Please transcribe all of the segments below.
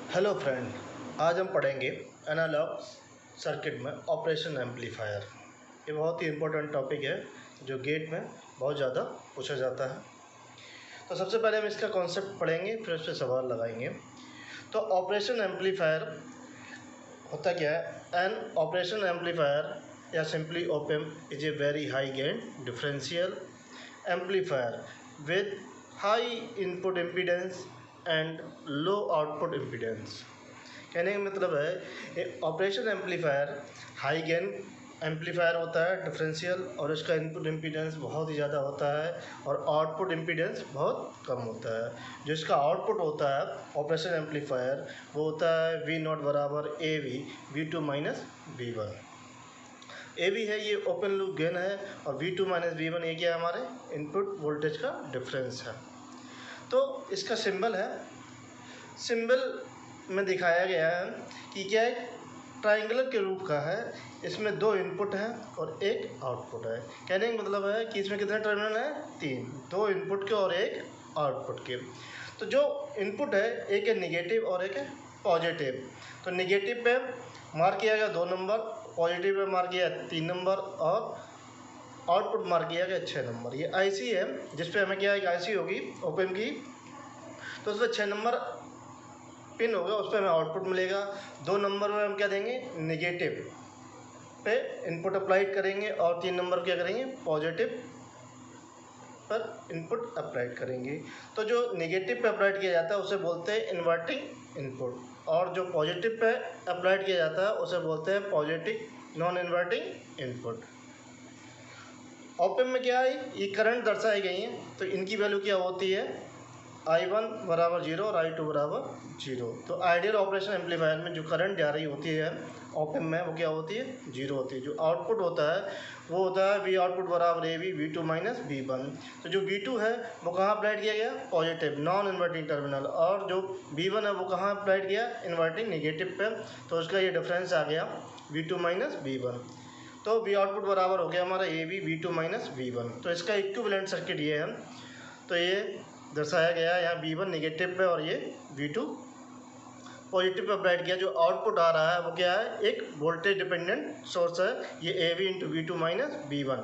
Hello friend, आज हम पढ़ेंगे एनालॉग सर्किट में ऑपरेशन एम्पलीफायर। ये बहुत ही इम्पोर्टेंट टॉपिक है जो गेट में बहुत ज़्यादा पूछा जाता है। तो सबसे पहले हम इसका कॉन्सेप्ट पढ़ेंगे, फिर उस पर सवाल लगाएंगे। तो ऑपरेशन एम्पलीफायर होता क्या है? An operation amplifier or simply op amp is a very high gain differential amplifier with high input impedance and low output impedance. कहने का मतलब है operation amplifier high gain amplifier होता है, डिफरेंशियल, और इसका इनपुट इम्पीडेंस बहुत ही ज़्यादा होता है और आउटपुट इम्पीडेंस बहुत कम होता है। जो इसका आउटपुट होता है ऑपरेशन एम्पलीफायर वो होता है वी नॉट बराबर A V V two minus V one. A V है ये ओपन लूप गेन है और V two minus V one ये क्या है? हमारे इनपुट वोल्टेज का डिफरेंस है। तो इसका सिंबल है, सिंबल में दिखाया गया है कि क्या एक ट्राइंगुलर के रूप का है। इसमें दो इनपुट हैं और एक आउटपुट है। कहने का मतलब है कि इसमें कितने टर्मिनल हैं? तीन, दो इनपुट के और एक आउटपुट के। तो जो इनपुट है एक है निगेटिव और एक है पॉजिटिव। तो निगेटिव पे मार्क किया गया 2 नंबर, पॉजिटिव पे मार्क किया 3 नंबर और आउटपुट मार्क किया गया 6 नंबर। ये आईसी है जिसपे हमें क्या है, आईसी होगी ओपन की, तो उसमें 6 नंबर पिन होगा, उस पर हमें आउटपुट मिलेगा। 2 नंबर में हम क्या देंगे? निगेटिव पे इनपुट अप्लाइड करेंगे और 3 नंबर क्या करेंगे? पॉजिटिव पर इनपुट अप्लाइड करेंगे। तो जो निगेटिव पे अप्लाइड किया जाता है उसे बोलते हैं इन्वर्टिंग इनपुट, और जो पॉजिटिव पे अप्लाइड किया जाता है उसे बोलते हैं positive non inverting input. Op amp में क्या है, ये करंट दर्शाई गई हैं, तो इनकी वैल्यू क्या होती है? I1 बराबर 0 और I2 बराबर 0। तो आइडियल ऑपरेशन एम्पलीफायर में जो करंट जा रही होती है ऑपएम्प में वो क्या होती है? 0 होती है। जो आउटपुट होता है वो होता है वी आउटपुट बराबर A V V two minus V one. तो जो V2 है वो कहाँ अप्लाइड किया गया? पॉजिटिव नॉन इन्वर्टिंग टर्मिनल, और जो V1 है वो कहाँ अप्लाइड किया? इन्वर्टिंग निगेटिव पे। तो उसका ये डिफरेंस आ गया V2 माइनस वी वन। तो वी आउटपुट बराबर हो गया हमारा A V V two minus V one. तो इसका इक्विवेलेंट सर्किट ये है। तो ये दर्शाया गया है यहाँ V1 निगेटिव पे और ये V2 पॉजिटिव पे अप्लाइड किया। जो आउटपुट आ रहा है वो क्या है? एक वोल्टेज डिपेंडेंट सोर्स है, ये AV into V two minus V one.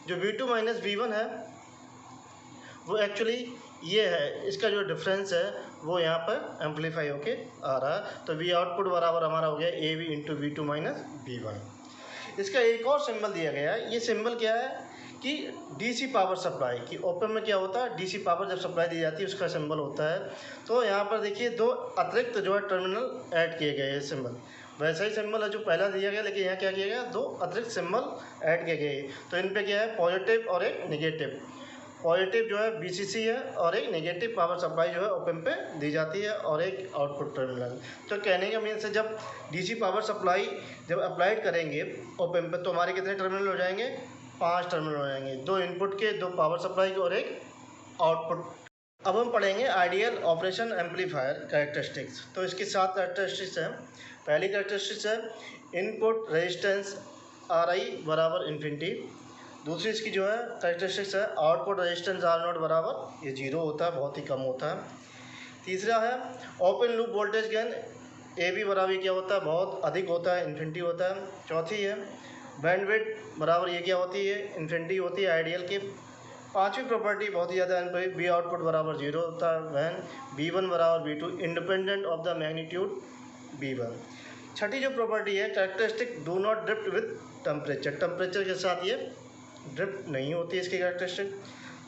जो V2 माइनस वी वन है वो एक्चुअली ये है, इसका जो डिफरेंस है वो यहाँ पर एम्पलीफाई होके आ रहा है। तो V आउटपुट बराबर हमारा हो गया AV into V two minus V one. इसका एक और सिंबल दिया गया है। ये सिंबल क्या है कि डीसी पावर सप्लाई, कि ओपन में क्या होता है? डीसी पावर जब सप्लाई दी जाती है उसका सिंबल होता है। तो यहाँ पर देखिए दो अतिरिक्त जो है टर्मिनल ऐड किए गए हैं। सिंबल वैसा ही सिंबल है जो पहला दिया गया, लेकिन यहाँ क्या किया गया? दो अतिरिक्त सिंबल ऐड किए गए। तो इन पर क्या है? पॉजिटिव और एक निगेटिव। पॉजिटिव जो है बीसीसी है और एक नेगेटिव पावर सप्लाई जो है ओपन पे दी जाती है और एक आउटपुट टर्मिनल। तो कहने का मीन्स है जब डीसी पावर सप्लाई जब अप्लाइड करेंगे ओपन पे तो हमारे कितने टर्मिनल हो जाएंगे? 5 टर्मिनल हो जाएंगे, 2 इनपुट के, 2 पावर सप्लाई के और एक आउटपुट। अब हम पढ़ेंगे आइडियल ऑपरेशन एम्पलीफायर कैरेक्टरिस्टिक्स। तो इसकी 7 कैरेक्टरिस्टिक्स हैं। पहली कैरेक्टरिस्टिक्स है इनपुट रेजिस्टेंस RI बराबर इन्फिनिटी। दूसरी इसकी जो है कैरेक्टरिस्टिक्स है आउटपुट रेजिस्टेंस R नॉट बराबर ये 0 होता है, बहुत ही कम होता है। तीसरा है open loop voltage gain AB बराबर क्या होता है? बहुत अधिक होता है, इन्फिनिटी होता है। चौथी है बैंडविड्थ बराबर ये क्या होती है? इन्फिनिटी होती है आइडियल की। पांचवी प्रॉपर्टी बहुत ही ज़्यादा बी आउटपुट बराबर 0 होता है वैन B1 बराबर B2 independent of the magnitude B1। छठी जो प्रॉपर्टी है characteristic do not drift with temperature, temperature के साथ ये ड्रिफ्ट नहीं होती है इसकी कैरेक्टरिस्टिक।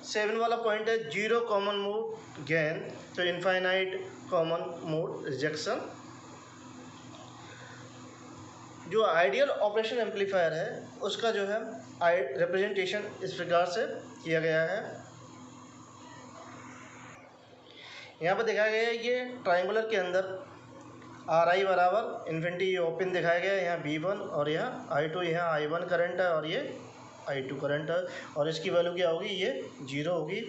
7 वाला पॉइंट है जीरो कॉमन मोड गेन, तो इनफाइनाइट कॉमन मोड रिजेक्शन। जो आइडियल ऑपरेशन एम्पलीफायर है उसका जो है रिप्रेजेंटेशन इस प्रकार से किया गया है। यहाँ पर दिखाया गया है ये ट्राइंगुलर के अंदर RI बराबर इन्फिनिटी ये ओपन दिखाया गया है, यहाँ B1 और यहाँ I2, यहाँ I1 करंट है और ये I2 करंट है, और इसकी वैल्यू क्या होगी? ये 0 होगी।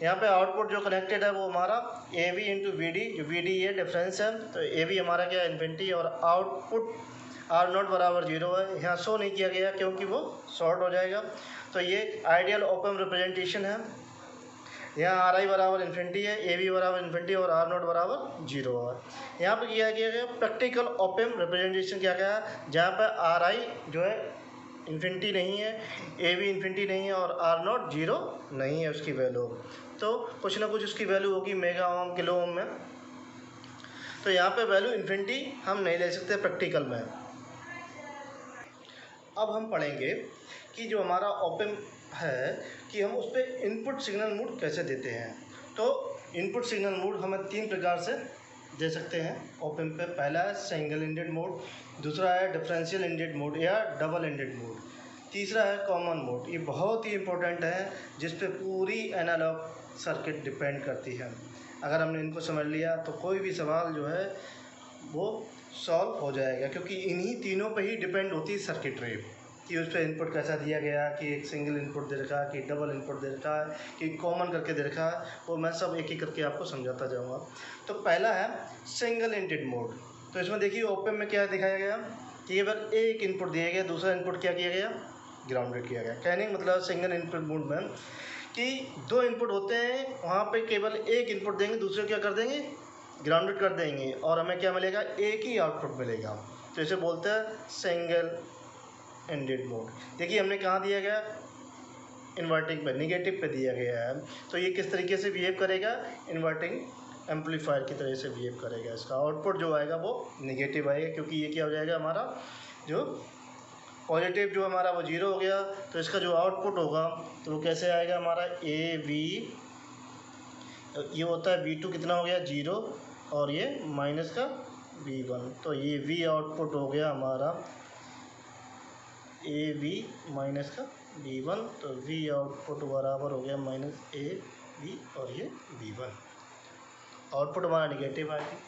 यहाँ पे आउटपुट जो कनेक्टेड है वो हमारा AV इंटू VD, जो VD ये डिफरेंस है, तो AV हमारा क्या है? इन्फिनिटी, और आउटपुट R नॉट बराबर 0 है। यहाँ शो नहीं किया गया क्योंकि वो शॉर्ट हो जाएगा। तो ये आइडियल ओपन रिप्रेजेंटेशन है। यहाँ आर आई बराबर इन्फिनिटी है, ए वी बराबर इन्फिनिटी और आर नॉट बराबर 0 है। यहाँ पे क्या किया गया प्रैक्टिकल ओपन रिप्रेजेंटेशन क्या गया, जहाँ पर आर आई जो है इन्फिनिटी नहीं है, ए वी इन्फिनिटी नहीं है और आर नॉट 0 नहीं है उसकी वैल्यू, तो कुछ ना कुछ उसकी वैल्यू होगी मेगा ओम किलो ओम में। तो यहाँ पे वैल्यू इन्फिनिटी हम नहीं ले सकते प्रैक्टिकल में। अब हम पढ़ेंगे कि जो हमारा ओपन है कि हम उस पर इनपुट सिग्नल मोड कैसे देते हैं। तो इनपुट सिग्नल मोड हमें 3 प्रकार से दे सकते हैं ओपन पे। पहला है सिंगल एंडेड मोड, दूसरा है डिफरेंशियल एंडेड मोड या डबल एंडेड मोड, तीसरा है कॉमन मोड। ये बहुत ही इंपॉर्टेंट है जिस पे पूरी एनालॉग सर्किट डिपेंड करती है। अगर हमने इनको समझ लिया तो कोई भी सवाल जो है वो सॉल्व हो जाएगा, क्योंकि इन्हीं तीनों पे ही डिपेंड होती है सर्किटरी कि उस पर इनपुट कैसा दिया गया, कि एक सिंगल इनपुट दे रखा है, कि डबल इनपुट दे रखा है, कि कॉमन करके दे रखा है, वो मैं सब एक एक करके आपको समझाता जाऊँगा। तो पहला है सिंगल एंडेड मोड। तो इसमें देखिए ओपन में क्या दिखाया गया कि केवल एक इनपुट दिया गया, दूसरा इनपुट क्या किया गया, ग्राउंडेड किया गया। कहने का मतलब सिंगल इनपुट मोड में कि 2 इनपुट होते हैं, वहाँ पे केवल एक इनपुट देंगे, दूसरे क्या कर देंगे, ग्राउंडेड कर देंगे, और हमें क्या मिलेगा, एक ही आउटपुट मिलेगा। तो इसे बोलते हैं सिंगल एंडेड मोड। देखिए हमने कहाँ दिया गया, इन्वर्टिंग पे, निगेटिव पे दिया गया है। तो ये किस तरीके से बिहेव करेगा, इन्वर्टिंग एम्पलीफायर की तरह से बिहेव करेगा। इसका आउटपुट जो आएगा वो निगेटिव आएगा, क्योंकि ये क्या हो जाएगा हमारा जो पॉजिटिव जो हमारा वो 0 हो गया। तो इसका जो आउटपुट होगा तो वो कैसे आएगा हमारा, ए वी, ये होता है V2 कितना हो गया 0 और ये माइनस का V1। तो ये V आउटपुट हो गया हमारा ए वी माइनस का V1। तो V आउटपुट बराबर हो गया माइनस ए वी और ये V1, आउटपुट हमारा निगेटिव आएगी।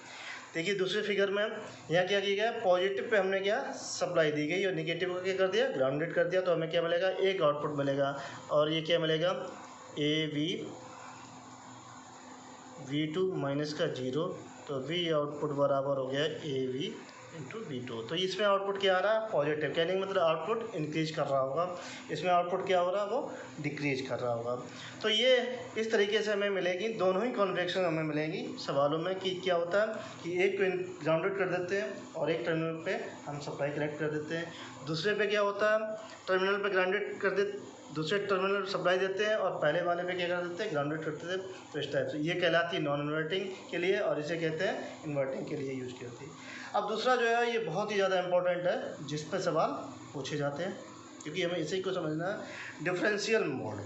देखिए दूसरे फिगर में यहाँ क्या किया गया, पॉजिटिव पे हमने क्या सप्लाई दी गई और निगेटिव को क्या कर दिया, ग्राउंडेड कर दिया। तो हमें क्या मिलेगा, एक आउटपुट मिलेगा और ये क्या मिलेगा, ए वी V2 माइनस का 0। तो V आउटपुट बराबर हो गया ए वी इंटू V2। तो इसमें आउटपुट क्या आ रहा है, पॉजिटिव, कहने का मतलब आउटपुट इंक्रीज कर रहा होगा, इसमें आउटपुट क्या हो रहा है, वो डिक्रीज कर रहा होगा। तो ये इस तरीके से हमें मिलेगी, दोनों ही कॉन्फ़िगरेशन हमें मिलेंगी सवालों में कि क्या होता है कि एक को ग्राउंडेड कर देते हैं और एक टर्मिनल पे हम सप्लाई कनेक्ट कर देते हैं, दूसरे पे क्या होता है टर्मिनल पे ग्राउंडेड कर देते, दूसरे टर्मिनल सप्लाई देते हैं और पहले वाले पे क्या कर देते हैं, ग्राउंडेड करते थे। तो इस टाइप से ये कहलाती है नॉन इन्वर्टिंग के लिए और इसे कहते हैं इन्वर्टिंग के लिए यूज़ करती है। अब दूसरा जो है ये बहुत ही ज़्यादा इंपॉर्टेंट है जिस पे सवाल पूछे जाते हैं, क्योंकि हमें इसी को समझना है, डिफरेंशियल मोड।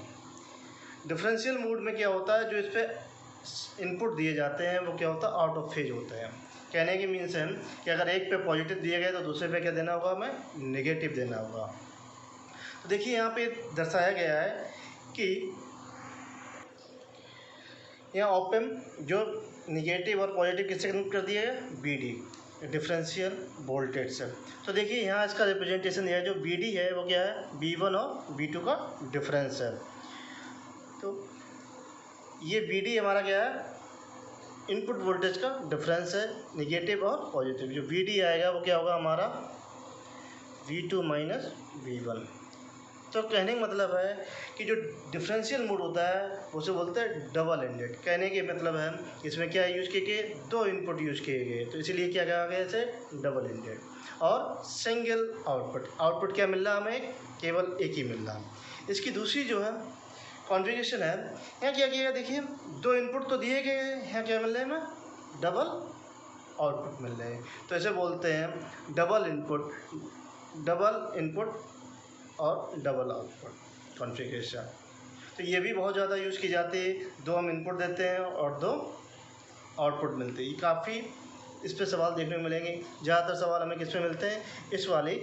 डिफरेंशियल मोड में क्या होता है, जो इस पर इनपुट दिए जाते हैं वो क्या होता है, आउट ऑफ फेज होते हैं। कहने की मीन्स है कि अगर एक पे पॉजिटिव दिए गए तो दूसरे पे क्या देना होगा, हमें नेगेटिव देना होगा। तो देखिए यहाँ पे दर्शाया गया है कि यहाँ ओपन जो निगेटिव और पॉजिटिव किससे कनेक्ट कर दिया है, BD, डिफरेंशियल वोल्टेज से। तो देखिए यहाँ इसका रिप्रेजेंटेशन दिया है, जो BD है वो क्या है, V1 और V2 का डिफरेंस है। तो ये BD हमारा क्या है, इनपुट वोल्टेज का डिफरेंस है, निगेटिव और पॉजिटिव। जो BD आएगा वो क्या होगा हमारा V2 माइनस V1। तो कहने का मतलब है कि जो डिफरेंशियल मोड होता है उसे बोलते हैं डबल एंडेड। कहने के मतलब है इसमें क्या यूज़ किए गए, 2 इनपुट यूज़ किए गए, तो इसीलिए क्या कहा गया इसे डबल एंडेड। और सिंगल आउटपुट, आउटपुट क्या मिल रहा हमें, केवल एक ही मिल रहा। इसकी दूसरी जो है कॉन्फ़िगरेशन है, यहाँ क्या किया, देखिए 2 इनपुट तो दिए गए हैं, यहाँ क्या मिल रहे हैं हमें, डबल आउटपुट मिल रहे हैं। तो इसे बोलते हैं डबल इनपुट और डबल आउटपुट कॉन्फ़िगरेशन। तो ये भी बहुत ज़्यादा यूज़ की जाती है, 2 हम इनपुट देते हैं और 2 आउटपुट मिलते हैं। ये काफ़ी इस पे सवाल देखने को मिलेंगे। ज़्यादातर सवाल हमें किस पे मिलते हैं, इस वाली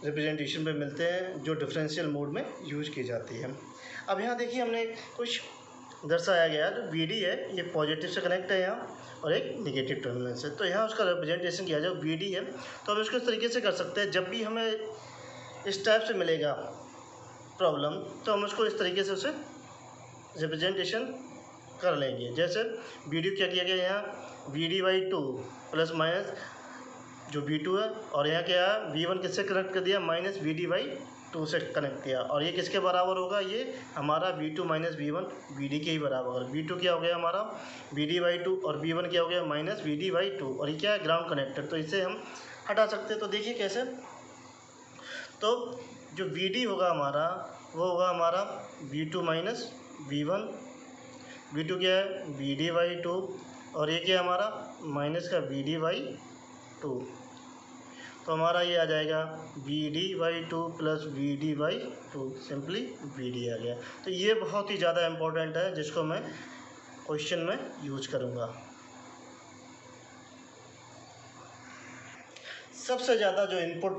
रिप्रेजेंटेशन पे मिलते हैं जो डिफरेंशियल मोड में यूज़ की जाती है। अब यहाँ देखिए हमने कुछ दर्शाया गया, जो BD है ये पॉजिटिव से कनेक्ट है यहाँ और एक निगेटिव टर्मिनल से। तो यहाँ उसका रिप्रेजेंटेशन किया जाए, BD है तो हम इसको इस तरीके से कर सकते हैं, जब भी हमें इस टाइप से मिलेगा प्रॉब्लम तो हम उसको इस तरीके से उसे रिप्रेजेंटेशन कर लेंगे। जैसे BD क्या किया गया, यहाँ BD/2 प्लस माइनस जो V2 है और यहाँ क्या है V1 किससे कनेक्ट कर दिया, माइनस BD/2 टू से कनेक्ट किया, और ये किसके बराबर होगा, ये हमारा V2 माइनस V1 VD के ही बराबर। V2 क्या हो गया हमारा VD/2 और V1 क्या हो गया माइनस VD/2, और ये क्या है ग्राउंड कनेक्टेड, तो इसे हम हटा सकते हैं। तो देखिए कैसे, तो जो VD होगा हमारा वो होगा हमारा V2 माइनस V1, V2 क्या है VD/2, और ये क्या है हमारा माइनस का VD/2, तो हमारा ये आ जाएगा VD/2 plus VD/2, simply VD आ गया। तो ये बहुत ही ज़्यादा इम्पोर्टेंट है, जिसको मैं क्वेश्चन में यूज करूँगा। सबसे ज़्यादा जो इनपुट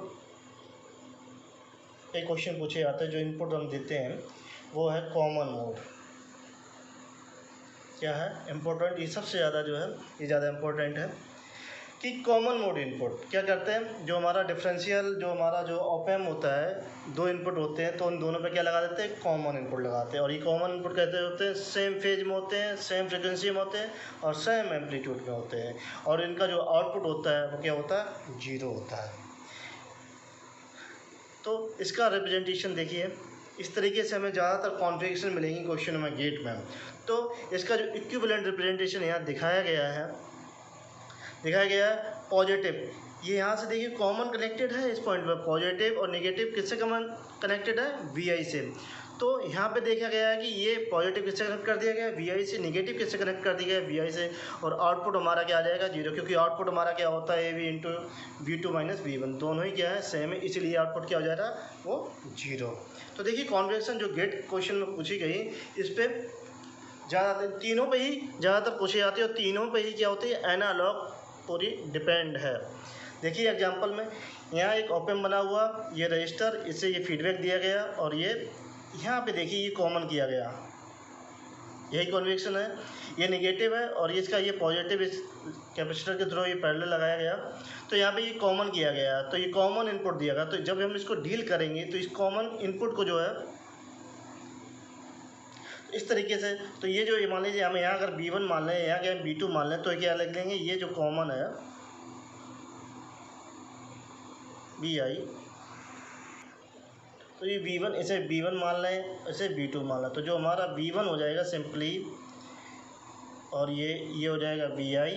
एक क्वेश्चन पूछे जाते हैं, जो इनपुट हम देते हैं वो है कॉमन मोड। क्या है इम्पोर्टेंट, ये सबसे ज़्यादा जो है ये ज़्यादा इम्पोर्टेंट है कि कॉमन मोड इनपुट क्या करते हैं, जो हमारा डिफरेंशियल जो हमारा जो ऑप एम्प होता है, दो इनपुट होते हैं, तो उन दोनों पे क्या लगा देते हैं कॉमन इनपुट लगाते हैं, और ये कॉमन इनपुट कैसे होते हैं, सेम फेज में होते हैं, सेम फ्रिक्वेंसी में होते हैं और सेम एम्पलीट्यूड में होते हैं, और इनका जो आउटपुट होता है वो क्या होता है जीरो होता है। तो इसका रिप्रेजेंटेशन देखिए, इस तरीके से हमें ज़्यादातर कॉन्फ़िगरेशन मिलेंगी क्वेश्चन में गेट में। तो इसका जो इक्विवेलेंट रिप्रेजेंटेशन यहाँ दिखाया गया है पॉजिटिव, ये यहाँ से देखिए कॉमन कनेक्टेड है इस पॉइंट पर, पॉजिटिव और नेगेटिव किससे कॉमन कनेक्टेड है VI से। तो यहाँ पे देखा गया है कि ये पॉजिटिव किससे कनेक्ट कर दिया गया है VI से, नेगेटिव किससे कनेक्ट कर दिया गया है VI से, और आउटपुट हमारा क्या आ जाएगा जीरो, क्योंकि आउटपुट हमारा क्या होता है AV into V2 minus V1, दोनों ही क्या है सेम है, इसीलिए आउटपुट क्या हो जाएगा वो जीरो। तो देखिए कॉन्वेक्शन जो गेट क्वेश्चन में पूछी गई, इस पर ज़्यादातर तीनों पे ही ज़्यादातर पूछे जाते हैं, और तीनों पे ही क्या होती है एनालॉग पूरी डिपेंड है। देखिए एग्जांपल में यहाँ एक ऑप एम्प बना हुआ, ये रजिस्टर, इससे ये फीडबैक दिया गया, और ये यहाँ पे देखिए ये कॉमन किया गया, यही कन्वेक्शन है, ये नेगेटिव है और इसका ये पॉजिटिव इस कैपेसिटर के थ्रू ये पैरेलल लगाया गया, तो यहाँ पे ये कॉमन किया गया, तो ये कॉमन इनपुट दिया गया। तो जब हम इसको डील करेंगे तो इस कॉमन इनपुट को जो है इस तरीके से, तो ये जो मान लीजिए हम यहाँ अगर V1 मान लें, यहाँ क्या V2 मान लें, तो क्या लिख लेंगे, ये जो कॉमन है VI, तो ये V1, इसे V1 मान लें, इसे V2 मान लें, तो जो हमारा V1 हो जाएगा सिंपली, और ये हो जाएगा VI,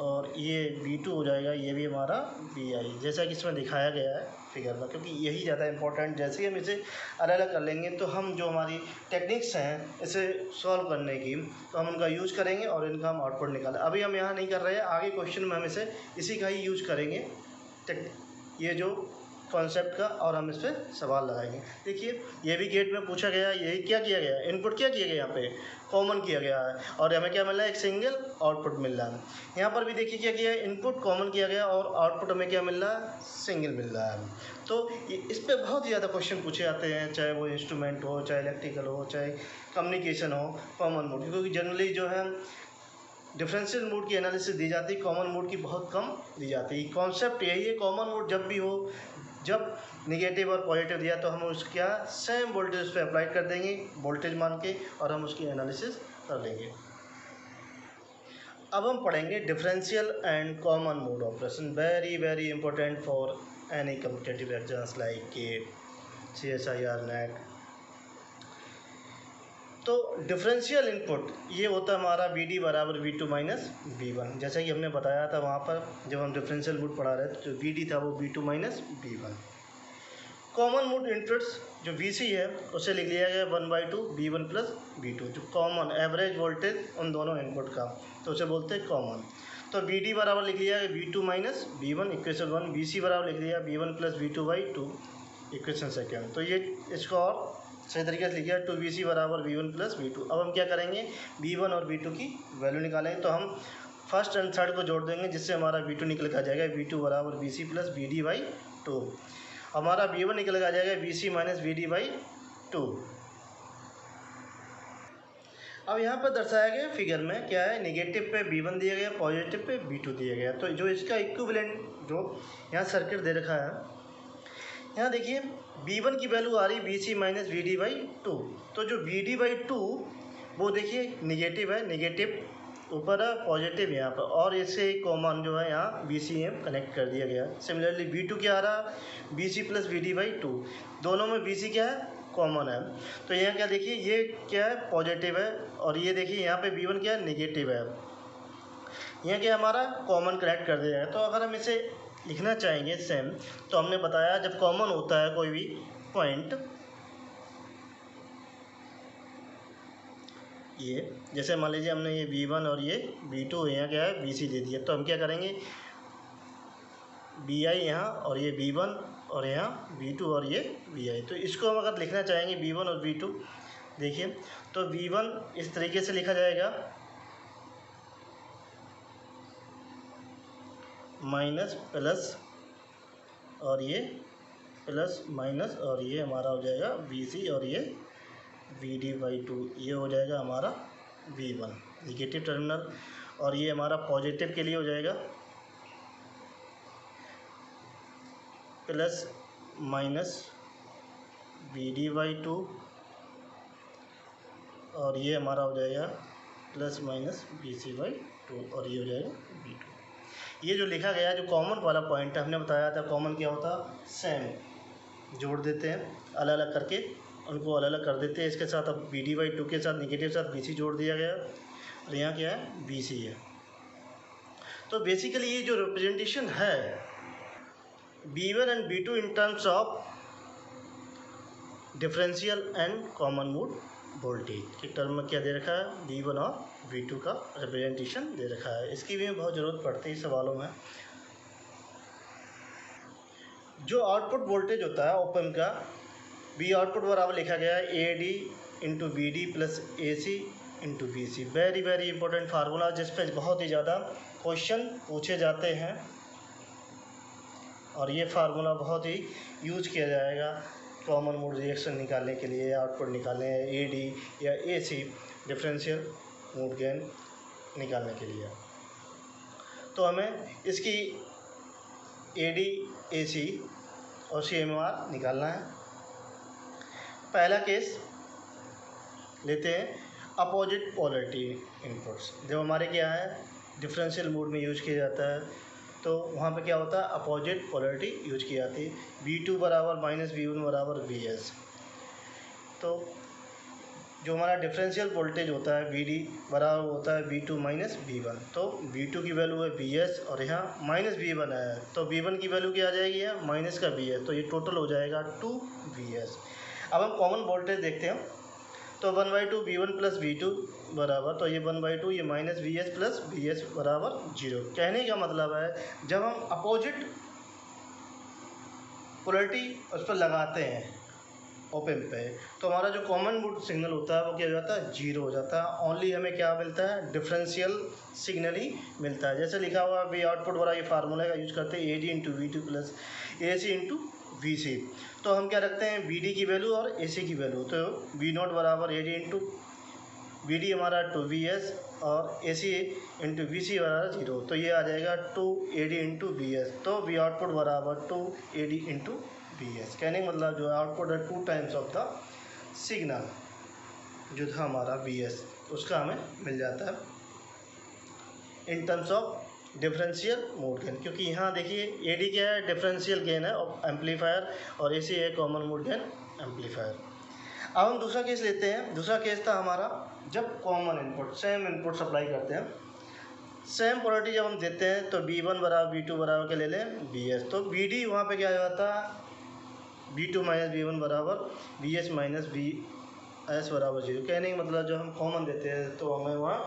और ये V2 हो जाएगा, ये भी हमारा VI, जैसा कि इसमें दिखाया गया है फिगर में, क्योंकि यही ज़्यादा इंपॉर्टेंट। जैसे ही हम इसे अलग अलग कर लेंगे तो हम जो हमारी टेक्निक्स हैं इसे सॉल्व करने की, तो हम उनका यूज़ करेंगे और इनका हम आउटपुट निकालें। अभी हम यहाँ नहीं कर रहे हैं, आगे क्वेश्चन में हम इसी का ही यूज़ करेंगे, ये जो कॉन्सेप्ट का, और हम इस पर सवाल लगाएंगे। देखिए ये भी गेट में पूछा गया, यही क्या किया गया, इनपुट क्या किया गया, यहाँ पे कॉमन किया गया है, और हमें क्या मिल रहा है, एक सिंगल आउटपुट मिल रहा है। यहाँ पर भी देखिए क्या किया है, इनपुट कॉमन किया गया और आउटपुट हमें क्या मिल रहा है, सिंगल मिल रहा है। तो इस पर बहुत ज़्यादा क्वेश्चन पूछे जाते हैं, चाहे वो इंस्ट्रूमेंट हो, चाहे इलेक्ट्रिकल हो, चाहे कम्युनिकेशन हो, कॉमन मोड, क्योंकि जनरली जो है डिफरेंशियल मोड की एनालिसिस दी जाती है, कॉमन मोड की बहुत कम दी जाती है। कॉन्सेप्ट यही है, कॉमन मोड जब भी हो, जब नेगेटिव और पॉजिटिव दिया तो हम उसका सेम वोल्टेज पे अप्लाई कर देंगे, वोल्टेज मान के, और हम उसकी एनालिसिस कर लेंगे। अब हम पढ़ेंगे differential and common mode operation, very very important for any competitive exams like get, CSIR, net. तो डिफरेंशियल इनपुट ये होता है हमारा VD बराबर V2 माइनस V1, जैसा कि हमने बताया था वहाँ पर जब हम डिफरेंशियल मोड पढ़ा रहे थे, जो VD था वो V2 minus V1। Common mode inputs जो VC है उसे लिख लिया गया 1/2 V1 प्लस V2, जो कॉमन एवरेज वोल्टेज उन दोनों इनपुट का, तो उसे बोलते हैं कॉमन। तो VD बराबर लिख लिया गया V2 minus V1 equation 1, VC बराबर लिख लिया V1 plus V2/2 equation second. तो ये इसको और सही तरीके से लिखिए 2VC बराबर V1 प्लस V2। अब हम क्या करेंगे, V1 और V2 की वैल्यू निकालेंगे, तो हम फर्स्ट एंड थर्ड को जोड़ देंगे, जिससे हमारा V2 निकल कर आ जाएगा V2 बराबर VC प्लस VD/2, हमारा V1 निकल कर आ जाएगा VC माइनस VD/2। अब यहाँ पर दर्शाया गया फिगर में क्या है, नेगेटिव पे V1 दिया गया, पॉजिटिव पे V2 दिया गया। तो जो इसका इक्विवेलेंट जो यहाँ सर्किट दे रखा है, यहाँ देखिए V1 की वैल्यू आ रही VC माइनस VD/2, तो जो VD/2 वो देखिए नेगेटिव है, नेगेटिव ऊपर है पॉजिटिव यहाँ पर, और इससे कॉमन जो है यहाँ BCM कनेक्ट कर दिया गया। सिमिलरली V2 क्या आ रहा, BC प्लस VD/2, दोनों में BC क्या है, कॉमन है। तो यहाँ क्या देखिए, ये क्या है, पॉजिटिव है, और ये देखिए यहाँ पे V1 क्या है, नेगेटिव है। यहाँ क्या हमारा कॉमन कनेक्ट कर दिया है। तो अगर हम इसे लिखना चाहेंगे सेम, तो हमने बताया जब कॉमन होता है कोई भी पॉइंट, ये जैसे मान लीजिए हमने ये V1 और ये V2 यहाँ क्या है, BC दे दिया, तो हम क्या करेंगे, BI यहाँ और ये V1 और यहाँ V2 और ये VI। तो इसको हम अगर लिखना चाहेंगे V1 और V2, देखिए तो V1 इस तरीके से लिखा जाएगा, माइनस प्लस और ये प्लस माइनस, और ये हमारा हो जाएगा BC और ये VD/2, ये हो जाएगा हमारा V1 निगेटिव टर्मिनल, और ये हमारा पॉजिटिव के लिए हो जाएगा प्लस माइनस VD/2, और ये हमारा हो जाएगा प्लस माइनस BC/2, और ये हो जाएगा V2। ये जो लिखा गया जो कॉमन वाला पॉइंट है, हमने बताया था कॉमन क्या होता, सेम जोड़ देते हैं, अलग अलग करके उनको अलग अलग कर देते हैं। इसके साथ अब VD/2 के साथ नेगेटिव के साथ BC जोड़ दिया गया, और यहाँ क्या है, BC है। तो बेसिकली ये जो रिप्रेजेंटेशन है V1 and V2 in terms of differential and common mode voltage के टर्म में क्या दे रखा है, V1 और V2 का रिप्रेजेंटेशन दे रखा है। इसकी भी बहुत ज़रूरत पड़ती है सवालों में। जो आउटपुट वोल्टेज होता है ओपन का, V आउटपुट बराबर लिखा गया है AD into VD plus AC into VC। Very very important formula, जिस पर बहुत ही ज़्यादा क्वेश्चन पूछे जाते हैं, और ये फार्मूला बहुत ही यूज किया जाएगा कॉमन मोड रिएक्शन निकालने के लिए, आउटपुट निकालने, AD या AC डिफरेंशियल मोड गेन निकालने के लिए। तो हमें इसकी AD, AC और CMR निकालना है। पहला केस लेते हैं, अपोजिट पोलरिटी इनपुट्स। जब हमारे क्या है, डिफरेंशियल मोड में यूज किया जाता है, तो वहाँ पे क्या होता है, अपोजिट पोलरिटी यूज की जाती है। V2 बराबर माइनस V1 बराबर VS। तो जो हमारा डिफरेंशियल वोल्टेज होता है VD बराबर होता है V2 माइनस V1। तो V2 की वैल्यू है VS, और यहाँ माइनस V1 है, तो V1 की वैल्यू क्या आ जाएगी, यहाँ माइनस का VS, तो ये टोटल हो जाएगा 2VS। अब हम कॉमन वोल्टेज देखते हैं, तो 1/2 V1 प्लस V2 बराबर, तो ये 1/2 ये माइनस VS प्लस VS बराबर 0। कहने का मतलब है जब हम अपोजिट पोलरिटी उस पर लगाते हैं ओपन पे, तो हमारा जो कॉमन मोड सिग्नल होता है वो क्या हो जाता है, 0 हो जाता है। ओनली हमें क्या मिलता है, डिफरेंशियल सिग्नल ही मिलता है। जैसे लिखा हुआ V आउटपुट वाला ये फार्मूला का यूज करते हैं, AD into V2 plus AC into VC। तो हम क्या रखते हैं, VD की वैल्यू और AC की वैल्यू, तो V0 बराबर AD इंटू VD हमारा 2VS और AC इंटू VC बराबर 0, तो ये आ जाएगा 2AD इंटू VS। तो V आउटपुट बराबर 2AD इंटू VS। कहने का मतलब जो आउटपुट है 2 टाइम्स ऑफ द सिग्नल जो था हमारा VS, उसका हमें मिल जाता है in terms of differential mode gain. क्योंकि यहाँ देखिए AD क्या है, डिफरेंशियल गेन है एम्पलीफायर, और AC है कॉमन मोड गेन एम्पलीफायर। अब हम दूसरा केस लेते हैं। दूसरा केस था हमारा जब common input same input supply करते हैं, सेम पोलरिटी जब हम देते हैं, तो V1 बराबर V2 बराबर के ले लें VS। तो VD वहाँ पे क्या हो जाता है, V2 माइनस V1 बराबर VS माइनस VS बराबर 0। कहने का मतलब जब हम कॉमन देते हैं तो हमें वहाँ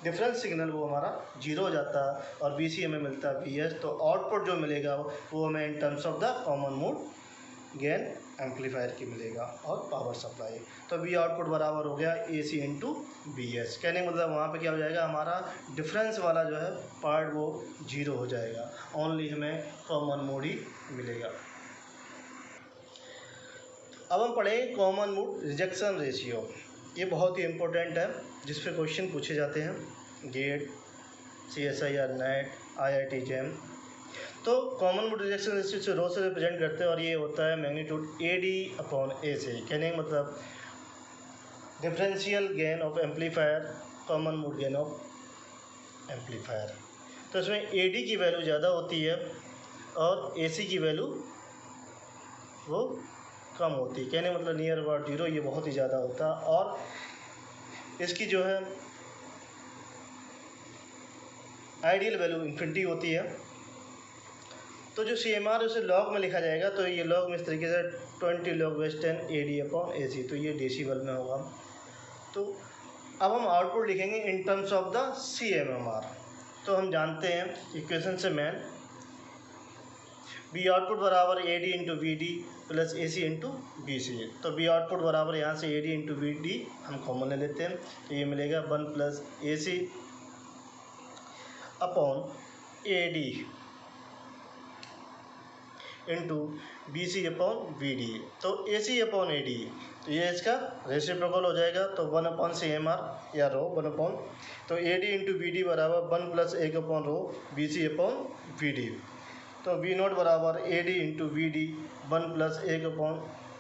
डिफरेंस सिग्नल वो हमारा 0 हो जाता है, और BC हमें मिलता है VS। तो आउटपुट जो मिलेगा वो हमें in terms of the common mode gain amplifier की मिलेगा और पावर सप्लाई। तो V आउटपुट बराबर हो गया AC इंटू VS। कहने का मतलब वहाँ पे क्या हो जाएगा, हमारा डिफरेंस वाला जो है पार्ट वो 0 हो जाएगा, ओनली हमें कॉमन मोड ही मिलेगा। अब हम पढ़ें कॉमन मोड रिजेक्शन रेशियो। ये बहुत ही इम्पोर्टेंट है, जिस पे क्वेश्चन पूछे जाते हैं gate, CSIR, net, IIT JEM। तो कॉमन मोड रिजेक्शन रेशियो से रो से रिप्रेजेंट करते हैं, और ये होता है मैग्नीट्यूड AD/AC। कहने का मतलब differential gain of amplifier common mode gain of amplifier. तो इसमें AD की वैल्यू ज़्यादा होती है और AC की वैल्यू वो कम होती है, कहने मतलब नियर अबाउट 0, ये बहुत ही ज़्यादा होता है। और इसकी जो है आइडियल वैल्यू इन्फिनिटी होती है। तो जो CMR उसे लॉग में लिखा जाएगा, तो ये लॉग में इस तरीके से 20 log base 10 AD/AC, तो ये डेसिबल में होगा। तो अब हम आउटपुट लिखेंगे in terms of the CMMR। तो हम जानते हैं इक्वेशन से मैन बी आउटपुट बराबर AD into VD plus AC into BC। तो बी आउटपुट बराबर यहाँ से AD इंटू VD हम कॉमन ले लेते हैं, तो ये मिलेगा 1 plus AC upon AD into BC upon VD। तो AC अपॉन AD, तो ये इसका रेसिप्रोकल हो जाएगा, तो 1 अपॉन CMR या रो 1 अपॉन, तो AD इंटू VD बराबर 1 plus 1 upon rho BC upon VD। तो V0 बराबर AD into VD 1 plus 1 upon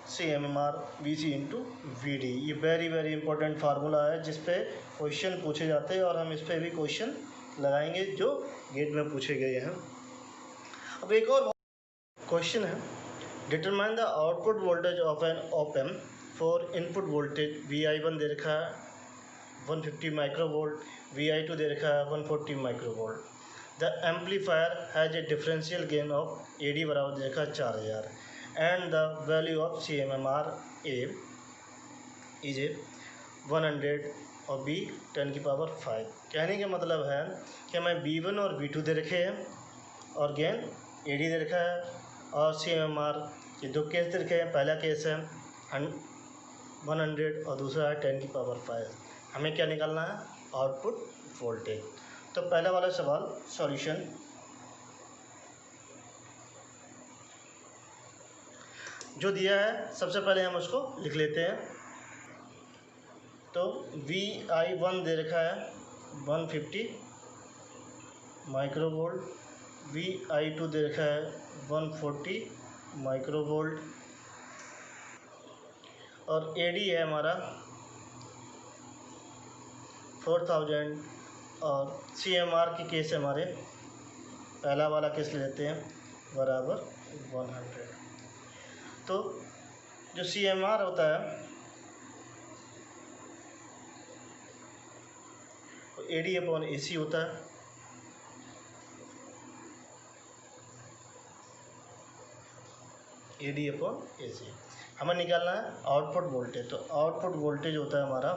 CMR BC into VD। ये वेरी वेरी इंपॉर्टेंट फार्मूला है जिस पे क्वेश्चन पूछे जाते हैं और हम इस पर भी क्वेश्चन लगाएंगे जो गेट में पूछे गए हैं। अब एक और क्वेश्चन है, determine the output voltage of an op amp for input voltage VI1 दे रखा है 150 माइक्रोवोल्ट, VI2 दे रखा है 140 microvolt. The amplifier has a differential gain of AD बराबर दे रखा है 4000 and the value of CMMR A is a 100 और B 10 की पावर 5। कहने का मतलब है कि हमें B1 और B2 दे रखे हैं और गेन AD दे रखा है और CMMR, ये दो केस दे रखे हैं। पहला केस है 100 और दूसरा है 10 की पावर 5। हमें क्या निकालना है? Output voltage. तो पहला वाला सवाल सॉल्यूशन, जो दिया है सबसे पहले हम उसको लिख लेते हैं। तो VI1 दे रखा है 150 माइक्रोवोल्ट, VI2 दे रखा है 140 माइक्रोवोल्ट और AD है हमारा 4000 और CMR की केस है हमारे, पहला वाला केस ले लेते हैं बराबर 100। तो जो CMR होता है वो AD अपॉन AC होता है। AD अपॉन AC हमें निकालना है आउटपुट वोल्टेज। तो आउटपुट वोल्टेज होता है हमारा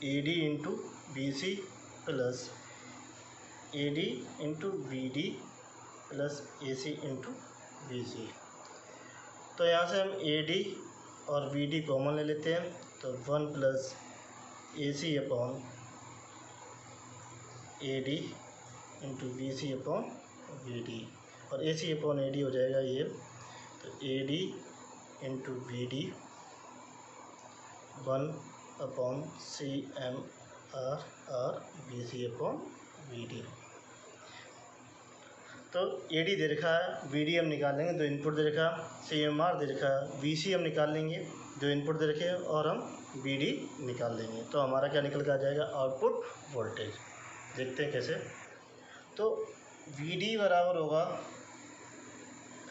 AD into BC plus AD into VD plus AC into BC। तो यहाँ से हम AD और VD कॉमन ले लेते हैं, तो 1 plus AC upon AD into BC upon VD और AC अपॉन AD हो जाएगा ये, तो AD into VD 1 upon CMR और BC अपॉन VD। तो AD दे रखा है, VD हम निकाल लेंगे, दो इनपुट दे रखा है, CMR दे रखा है, BC हम निकाल लेंगे, दो इनपुट दे रखे हैं और हम VD निकाल लेंगे। तो हमारा क्या निकल के आ जाएगा? Output voltage. देखते हैं कैसे। तो VD बराबर होगा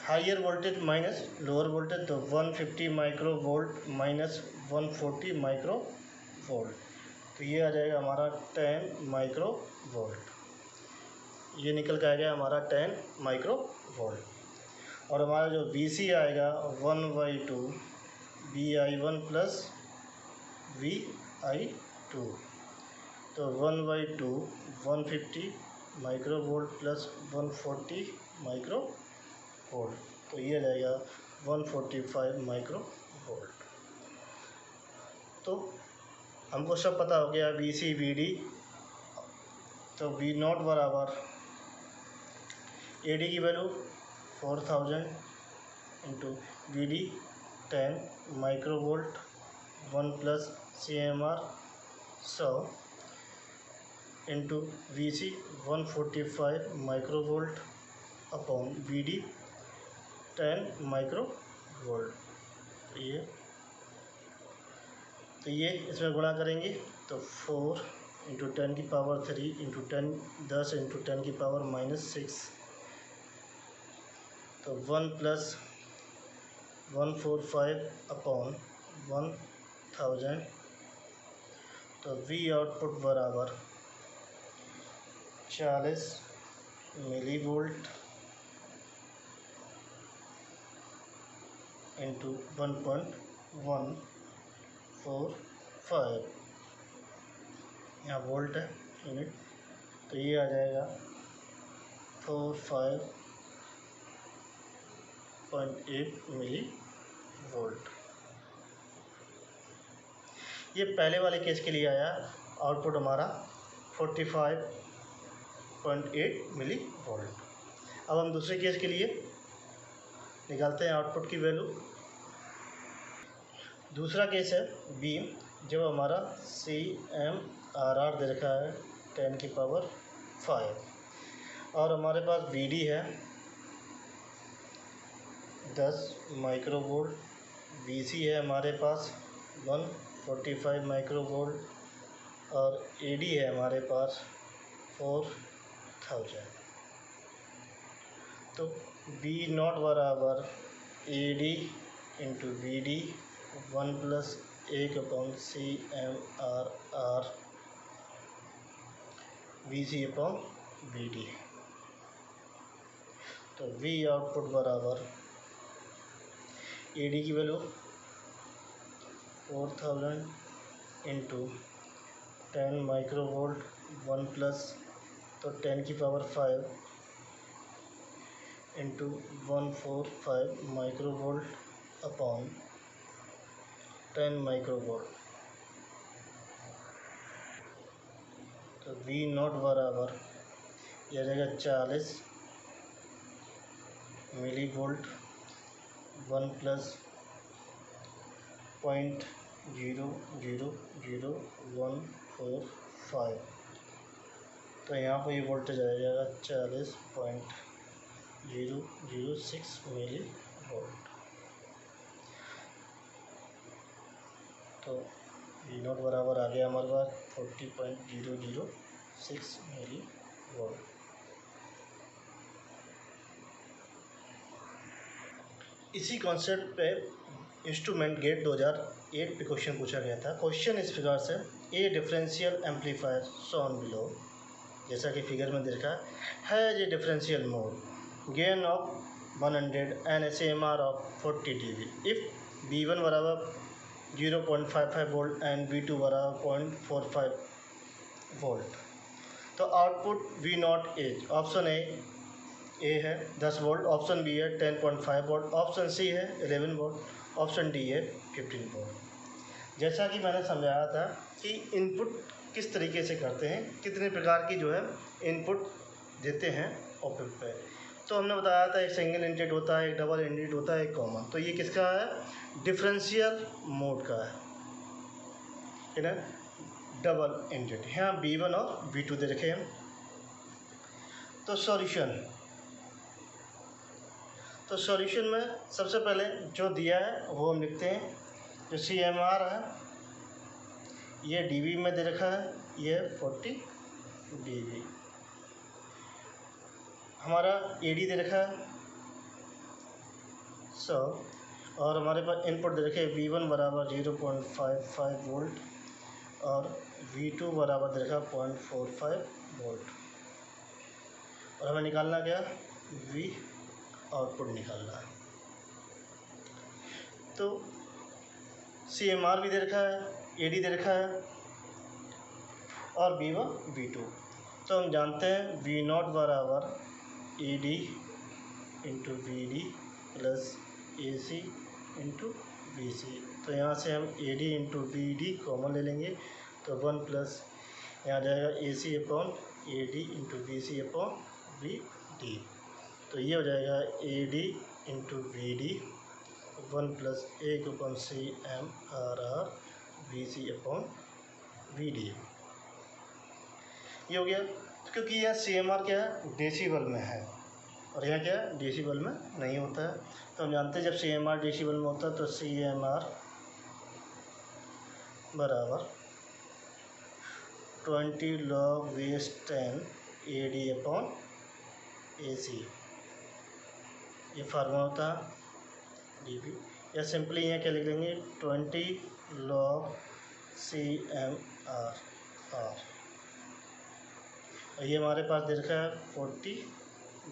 higher voltage minus lower voltage, तो 150 micro volt minus 140 micro volt, तो ये आ जाएगा हमारा 10 माइक्रो वोल्ट। ये निकल के आ गया हमारा 10 माइक्रो वोल्ट। और हमारा जो BC आएगा 1/2 VI1 प्लस VI2, तो 1/2 150 micro volt plus 140 micro volt, तो ये रहेगा 145 माइक्रो वोल्ट। तो हमको सब पता हो गया BC VD। तो V0 बराबर AD की value 4000 into VD 10 micro volt 1 plus CMR 100 into VC 145 micro volt upon VD 10 micro volt. तो ये इसमें गुणा करेंगे तो 4 इंटू 10⁻³ इंटू 10 इंटू 10⁻⁻6, तो 1 + 145 अपॉन 1000, तो V आउटपुट बराबर 40 मिलीवोल्ट इंटू 1.145, यहाँ वोल्ट है यूनिट, तो ये आ जाएगा 45.8 मिली वोल्ट। ये पहले वाले केस के लिए आया, आउटपुट हमारा 45.8 मिली वोल्ट। अब हम दूसरे केस के लिए निकालते हैं आउटपुट की वैल्यू। दूसरा केस है बी, जब हमारा CMRR दे रखा है 10⁵ और हमारे पास VD है 10 माइक्रोवोल्ट, VC है हमारे पास 145 माइक्रोवोल्ट और AD है हमारे पास 4000। तो V0 बराबर AD into VD 1 + 1/CMRR VC/VD। तो V आउटपुट बराबर AD की वैल्यू 4000 इंटू 10 माइक्रोवोल्ट 1 + तो 10⁵ इंटू 145 माइक्रोवोल्ट अपॉन 10 माइक्रोवोल्ट, तो V0 बराबर यह आ जाएगा 40 मिलीवोल्ट 1 + 0.000145, तो यहाँ पर ये वोल्टेज आ जाएगा 40.006 मिली वोल्ट। तो V0 बराबर आ गया हमारे पास 40.006 मिली वोल्ट। इसी कॉन्सेप्ट पे इंस्ट्रूमेंट गेट 2008 पे क्वेश्चन पूछा गया था। क्वेश्चन इस प्रकार से, ए डिफरेंशियल एम्पलीफायर शोन बिलो, जैसा कि फिगर में देखा है, ये differential mode, gain of 100 and CMR of 40 dB if V1 बराबर 0.55 वोल्ट एंड V2 बराबर 0.45 वोल्ट। तो output V0 is, option A है 10 वोल्ट, ऑप्शन बी है 10.5 वोल्ट, ऑप्शन सी है 11 वोल्ट, ऑप्शन डी है 15 वोल्ट। जैसा कि मैंने समझाया था कि इनपुट किस तरीके से करते हैं, कितने प्रकार की जो है इनपुट देते हैं ऑपएम्प पे। तो हमने बताया था एक सिंगल इंडेड होता है, एक डबल इंडेड होता है, एक कॉमन। तो ये किसका है? डिफरेंशियल मोड का है ना, डबल इंडेड। यहाँ V1 और V2 दे रखे हैं। तो सॉल्यूशन में सबसे पहले जो दिया है वो हम लिखते हैं। जो CMR है ये dB में दे रखा है, ये 40 dB। हमारा AD दे रखा है 100 और हमारे पास इनपुट दे रखे हैं V1 बराबर 0.55 वोल्ट और V2 बराबर दे रखा 0.45 वोल्ट। और हमें निकालना क्या? V आउटपुट निकालना है। तो CMR भी दे रखा है, AD दे रखा है और V1 V2। तो हम जानते हैं V0 बराबर AD into VD plus AC into VC। तो यहाँ से हम AD इंटू VD कॉमन ले लेंगे, तो 1 प्लस यहाँ जाएगा AC/AD इंटू VC/VD। तो ये हो जाएगा AD into VD 1 + 1/CMRR VC/VD। ये हो गया, क्योंकि यह CMR क्या है? डेसिबल में है और यह क्या है? डेसिबल में नहीं होता है। तो हम जानते हैं जब CMR डेसिबल में होता है तो CMR बराबर 20 log base 10 AD upon AC, ये फार्मूला होता है dV, या सिंपली यहाँ क्या लिख लेंगे 20 log CMR R, और ये हमारे पास दे रखा है 40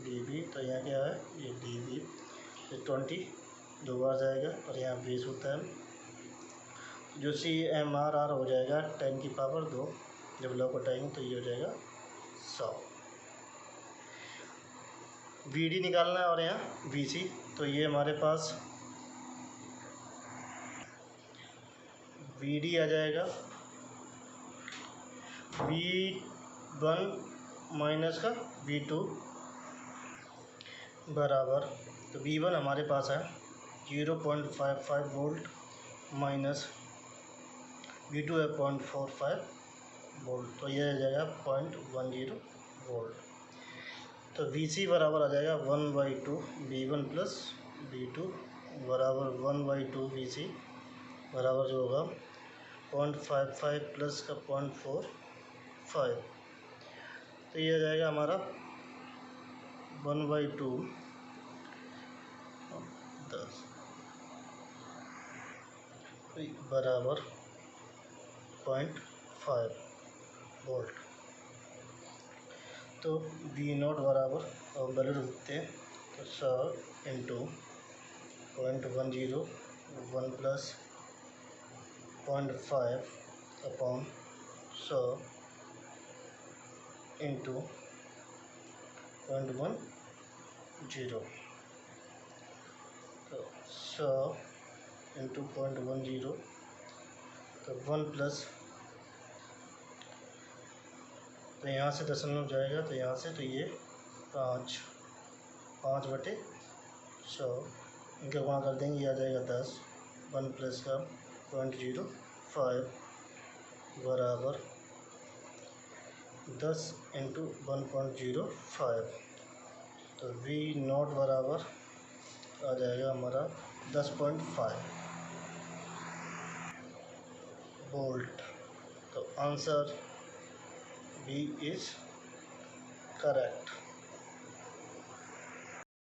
dB, तो यहाँ क्या है ये dB, ये 20 दो बार जाएगा और यहाँ बेस होता है, जो CMR हो जाएगा 10 की पावर 2, जब लॉग हटाएंगे तो ये हो जाएगा 100। VD निकालना है और यहाँ VC, तो ये हमारे पास VD आ जाएगा V1 माइनस का V2 बराबर, तो V1 हमारे पास है 0.55 वोल्ट माइनस V2 है 0.45 वोल्ट, तो ये आ जाएगा 0.10 वोल्ट। तो VC बराबर आ जाएगा 1/2 V1 प्लस V2 बराबर 1/2 VC बराबर जो होगा 0.55 प्लस का 0.45, तो ये आ जाएगा हमारा 1/2 10 बराबर 0.5 वोल्ट। तो V0 बराबर, और वैल्यू रखते हैं तो 100 इंटू 0.10 1 प्लस 0.5 अपॉन 100 इंटू 0.10, तो 100 इंटू 0.10, तो 1 प्लस, तो यहाँ से दशमलव जाएगा तो यहाँ से, तो ये 5/100, इनका गुणा कर देंगे, ये आ जाएगा 10, 1 प्लस का 0.05 बराबर 10 इंटू 1.05, तो V0 बराबर आ जाएगा हमारा 10.5 वोल्ट। तो आंसर B is correct।